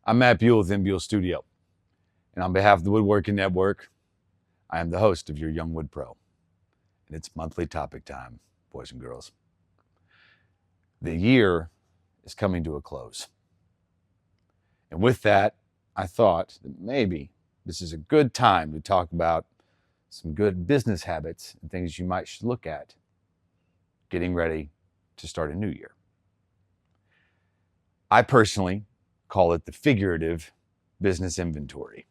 I'm Matt Buell with MBuell Studio, and on behalf of the Woodworking Network, I am the host of your Young Wood Pro, and it's monthly topic time, boys and girls. The year is coming to a close, and with that, I thought that maybe this is a good time to talk about some good business habits and things you might should look at getting ready to start a new year. I personally call it the figurative business inventory.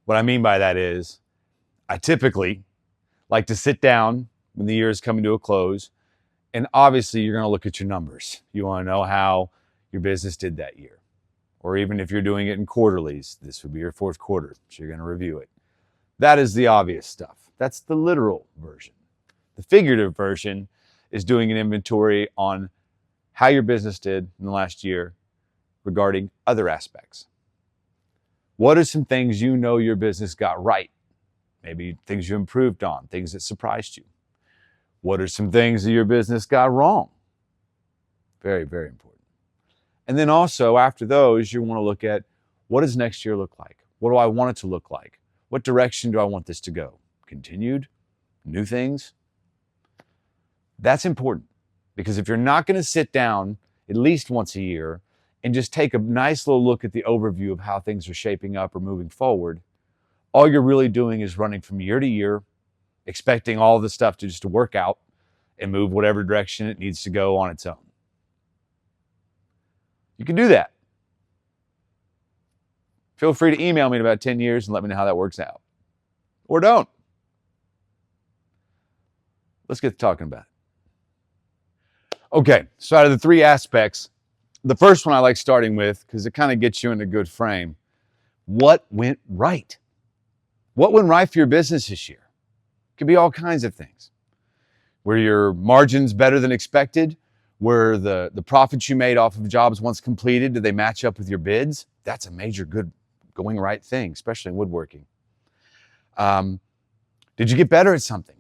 What I mean by that is I typically like to sit down when the year is coming to a close, and obviously you're going to look at your numbers. You want to know how your business did that year. Or even if you're doing it in quarterlies, this would be your fourth quarter, so you're going to review it. That is the obvious stuff. That's the literal version. The figurative version is doing an inventory on how your business did in the last year regarding other aspects. What are some things you know your business got right? Maybe things you improved on, things that surprised you. What are some things that your business got wrong? Very, very important. And then also after those, you want to look at what does next year look like? What do I want it to look like? What direction do I want this to go? Continued? New things? That's important because if you're not going to sit down at least once a year and just take a nice little look at the overview of how things are shaping up or moving forward, all you're really doing is running from year to year, expecting all the stuff to just to work out and move whatever direction it needs to go on its own. You can do that. Feel free to email me in about 10 years and let me know how that works out. Or don't. Let's get to talking about it. Okay, so out of the three aspects, the first one I like starting with, because it kind of gets you in a good frame. What went right? What went right for your business this year? It could be all kinds of things. Were your margins better than expected? Were the profits you made off of jobs once completed, did they match up with your bids? That's a major good going right thing, especially in woodworking. Did you get better at something?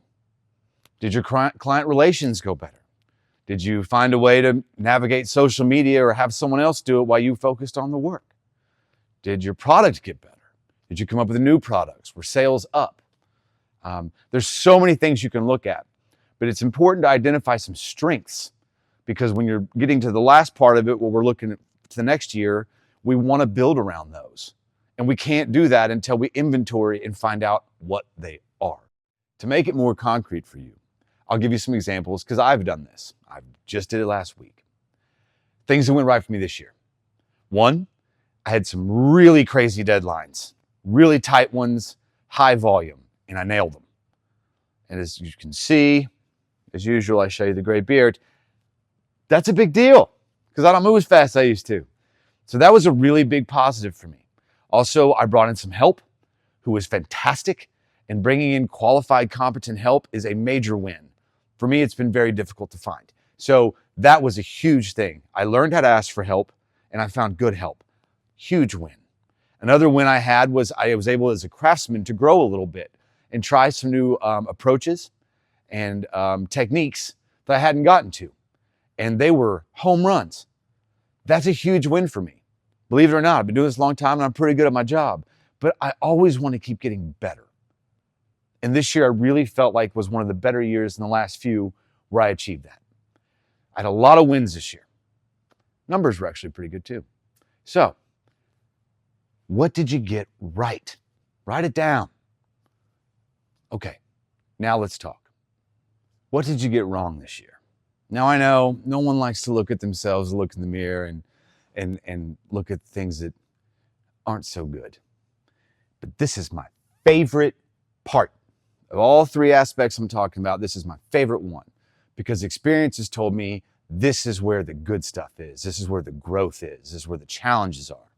Did your client relations go better? Did you find a way to navigate social media or have someone else do it while you focused on the work? Did your product get better? Did you come up with new products? Were sales up? There's so many things you can look at, but it's important to identify some strengths because when you're getting to the last part of it, where we're looking at the next year, we want to build around those. And we can't do that until we inventory and find out what they are. To make it more concrete for you, I'll give you some examples because I've done this. I just did it last week. Things that went right for me this year. One, I had some really crazy deadlines, really tight ones, high volume, and I nailed them. And as you can see, as usual, I show you the gray beard. That's a big deal because I don't move as fast as I used to. So that was a really big positive for me. Also, I brought in some help who was fantastic, and bringing in qualified, competent help is a major win. For me, it's been very difficult to find. So that was a huge thing. I learned how to ask for help, and I found good help. Huge win. Another win I had was I was able as a craftsman to grow a little bit and try some new approaches and techniques that I hadn't gotten to. And they were home runs. That's a huge win for me. Believe it or not, I've been doing this a long time and I'm pretty good at my job, but I always want to keep getting better. And this year I really felt like was one of the better years in the last few where I achieved that. I had a lot of wins this year. Numbers were actually pretty good too. So, what did you get right? Write it down. Okay, now let's talk. What did you get wrong this year? Now I know no one likes to look at themselves, look in the mirror and look at things that aren't so good. But this is my favorite part. Of all three aspects I'm talking about, this is my favorite one because experience has told me this is where the good stuff is. This is where the growth is. This is where the challenges are.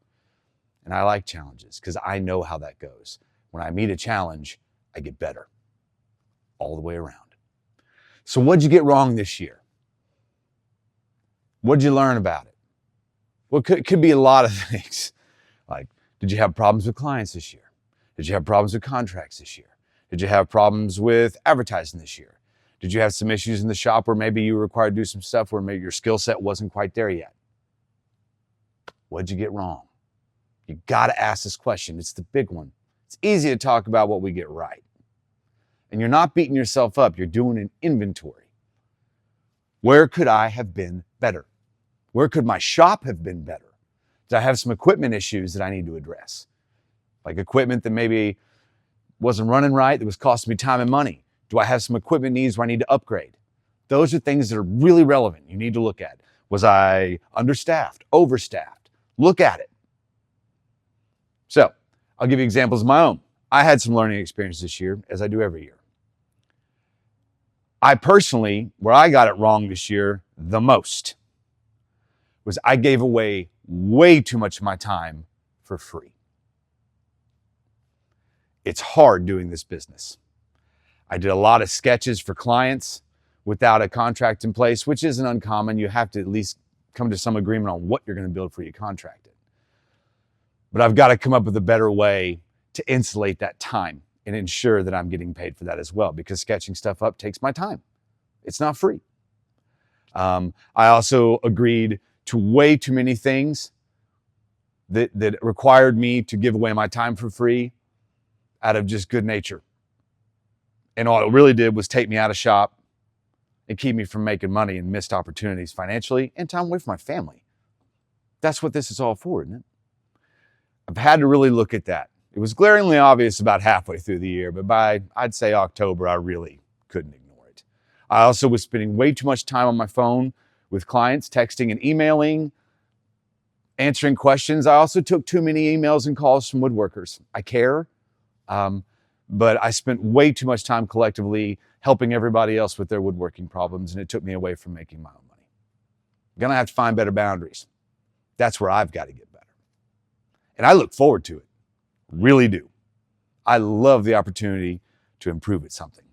And I like challenges because I know how that goes. When I meet a challenge, I get better all the way around. So what'd you get wrong this year? What'd you learn about it? Well, it could be a lot of things. Like, did you have problems with clients this year? Did you have problems with contracts this year? Did you have problems with advertising this year? Did you have some issues in the shop where maybe you were required to do some stuff where maybe your skill set wasn't quite there yet? What'd you get wrong? You got to ask this question. It's the big one. It's easy to talk about what we get right. And you're not beating yourself up. You're doing an inventory. Where could I have been better? Where could my shop have been better? Did I have some equipment issues that I need to address? Like equipment that maybe wasn't running right, that was costing me time and money. Do I have some equipment needs where I need to upgrade? Those are things that are really relevant. You need to look at. Was I understaffed, overstaffed? Look at it. So I'll give you examples of my own. I had some learning experiences this year, as I do every year. I personally, where I got it wrong this year the most, was I gave away way too much of my time for free. It's hard doing this business. I did a lot of sketches for clients without a contract in place, which isn't uncommon. You have to at least come to some agreement on what you're going to build before you contract it. But I've got to come up with a better way to insulate that time and ensure that I'm getting paid for that as well, because sketching stuff up takes my time. It's not free. I also agreed to way too many things that required me to give away my time for free out of just good nature. And all it really did was take me out of shop and keep me from making money and missed opportunities financially and time away from my family. That's what this is all for, isn't it? I've had to really look at that. It was glaringly obvious about halfway through the year, but by, I'd say, October, I really couldn't ignore it. I also was spending way too much time on my phone with clients, texting and emailing, answering questions. I also took too many emails and calls from woodworkers. I care, but I spent way too much time collectively helping everybody else with their woodworking problems, and it took me away from making my own money. I'm gonna have to find better boundaries. That's where I've got to get better. And I look forward to it. Really do. I love the opportunity to improve at something.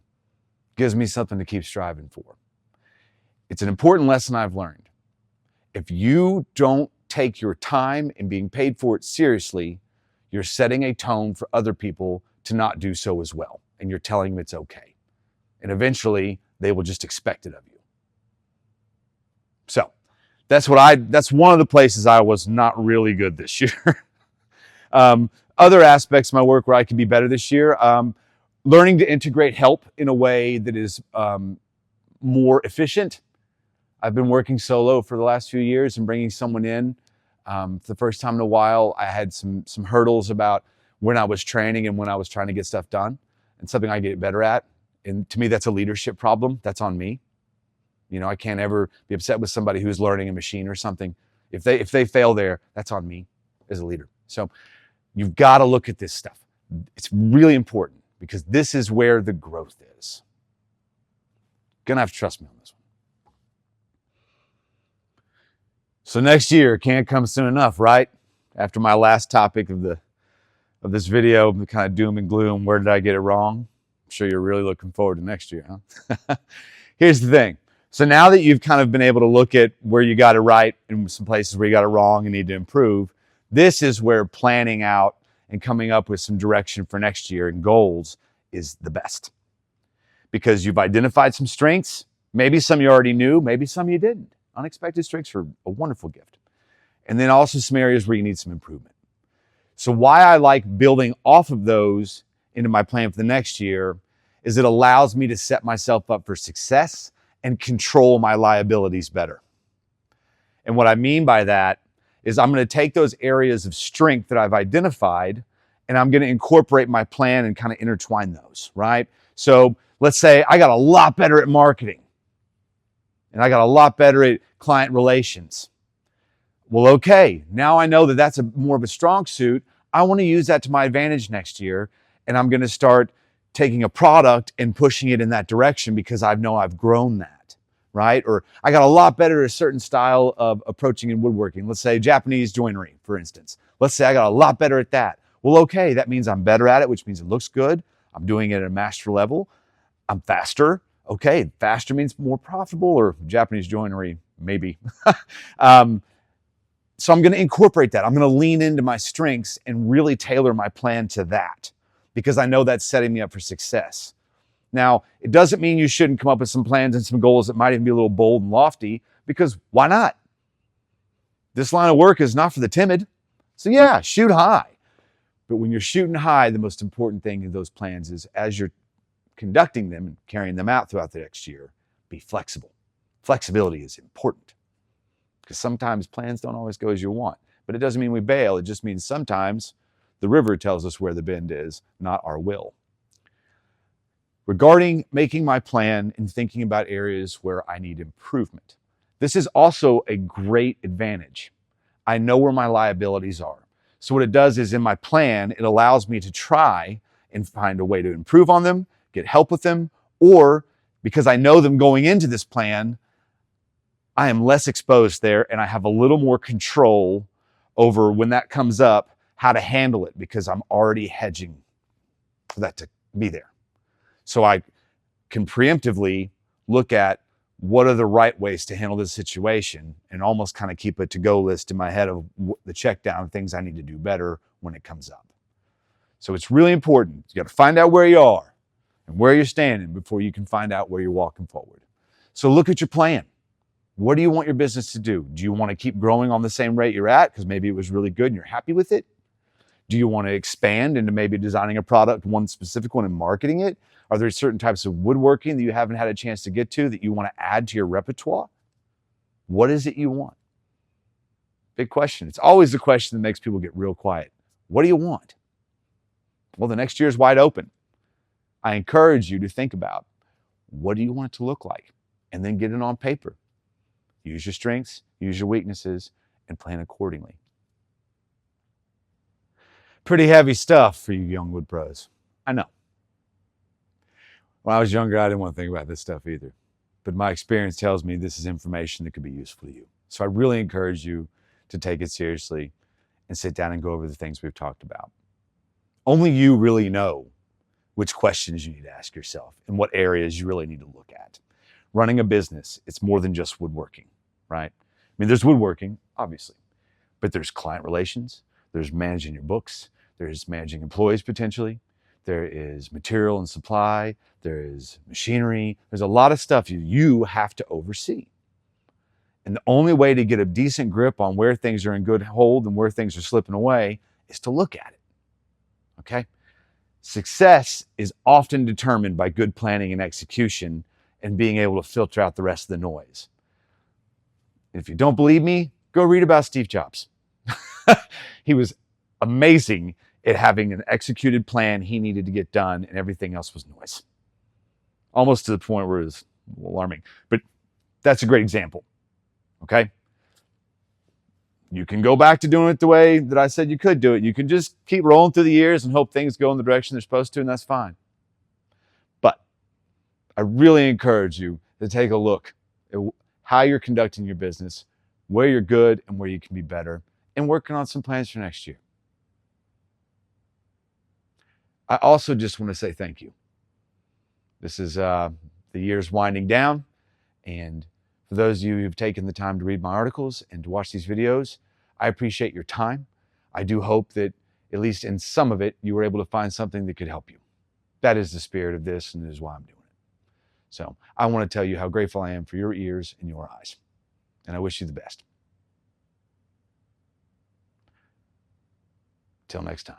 Gives me something to keep striving for. It's an important lesson I've learned. If you don't take your time and being paid for it seriously, you're setting a tone for other people to not do so as well. And you're telling them it's okay. And eventually they will just expect it of you. So that's one of the places I was not really good this year. Other aspects of my work where I can be better this year, learning to integrate help in a way that is more efficient. I've been working solo for the last few years, and bringing someone in for the first time in a while, I had some hurdles about when I was training and when I was trying to get stuff done, and something I get better at. And to me, that's a leadership problem. That's on me. You know, I can't ever be upset with somebody who's learning a machine or something. If they fail there, that's on me as a leader. So you've got to look at this stuff. It's really important because this is where the growth is. Gonna have to trust me on this one. So next year can't come soon enough, right? After my last topic of this video, the kind of doom and gloom, where did I get it wrong? I'm sure you're really looking forward to next year, huh? Here's the thing. So now that you've kind of been able to look at where you got it right and some places where you got it wrong and need to improve, this is where planning out and coming up with some direction for next year and goals is the best. Because you've identified some strengths, maybe some you already knew, maybe some you didn't. Unexpected strengths are a wonderful gift. And then also some areas where you need some improvement. So why I like building off of those into my plan for the next year is it allows me to set myself up for success and control my liabilities better. And what I mean by that is I'm going to take those areas of strength that I've identified and I'm going to incorporate my plan and kind of intertwine those, right? So let's say I got a lot better at marketing and I got a lot better at client relations. Well, okay, now I know that that's more of a strong suit. I want to use that to my advantage next year, and I'm going to start taking a product and pushing it in that direction because I know I've grown that, right? Or I got a lot better at a certain style of approaching in woodworking. Let's say Japanese joinery, for instance. Let's say I got a lot better at that. Well, okay, that means I'm better at it, which means it looks good. I'm doing it at a master level. I'm faster. Okay, faster means more profitable, or Japanese joinery, maybe. So I'm going to incorporate that. I'm going to lean into my strengths and really tailor my plan to that because I know that's setting me up for success. Now, it doesn't mean you shouldn't come up with some plans and some goals that might even be a little bold and lofty, because why not? This line of work is not for the timid. So yeah, shoot high. But when you're shooting high, the most important thing in those plans is as you're conducting them and carrying them out throughout the next year, be flexible. Flexibility is important because sometimes plans don't always go as you want, but it doesn't mean we bail. It just means sometimes the river tells us where the bend is, not our will. Regarding making my plan and thinking about areas where I need improvement, this is also a great advantage. I know where my liabilities are. So what it does is in my plan, it allows me to try and find a way to improve on them, get help with them, or because I know them going into this plan, I am less exposed there and I have a little more control over when that comes up, how to handle it because I'm already hedging for that to be there. So I can preemptively look at what are the right ways to handle this situation and almost kind of keep a to-go list in my head of the check down things I need to do better when it comes up. So it's really important. You got to find out where you are and where you're standing before you can find out where you're walking forward. So look at your plan. What do you want your business to do? Do you want to keep growing on the same rate you're at because maybe it was really good and you're happy with it? Do you want to expand into maybe designing a product, one specific one, and marketing it? Are there certain types of woodworking that you haven't had a chance to get to that you want to add to your repertoire? What is it you want? Big question. It's always the question that makes people get real quiet. What do you want? Well, the next year is wide open. I encourage you to think about what do you want it to look like? And then get it on paper. Use your strengths, use your weaknesses, and plan accordingly. Pretty heavy stuff for you young wood pros. I know. When I was younger, I didn't want to think about this stuff either. But my experience tells me this is information that could be useful to you. So I really encourage you to take it seriously and sit down and go over the things we've talked about. Only you really know which questions you need to ask yourself and what areas you really need to look at. Running a business, it's more than just woodworking, right? I mean, there's woodworking, obviously, but there's client relations, there's managing your books, there's managing employees potentially, there is material and supply, there is machinery, there's a lot of stuff you have to oversee. And the only way to get a decent grip on where things are in good hold and where things are slipping away is to look at it, okay? Success is often determined by good planning and execution and being able to filter out the rest of the noise. If you don't believe me, go read about Steve Jobs. He was amazing at having an executed plan he needed to get done, and everything else was noise. Almost to the point where it was alarming. But that's a great example, okay? You can go back to doing it the way that I said you could do it. You can just keep rolling through the years and hope things go in the direction they're supposed to, and that's fine. But I really encourage you to take a look at how you're conducting your business, where you're good and where you can be better, and working on some plans for next year. I also just want to say thank you. This is the year's winding down, and for those of you who've taken the time to read my articles and to watch these videos, I appreciate your time. I do hope that, at least in some of it, you were able to find something that could help you. That is the spirit of this, and it is why I'm doing it. So I want to tell you how grateful I am for your ears and your eyes, and I wish you the best. Till next time.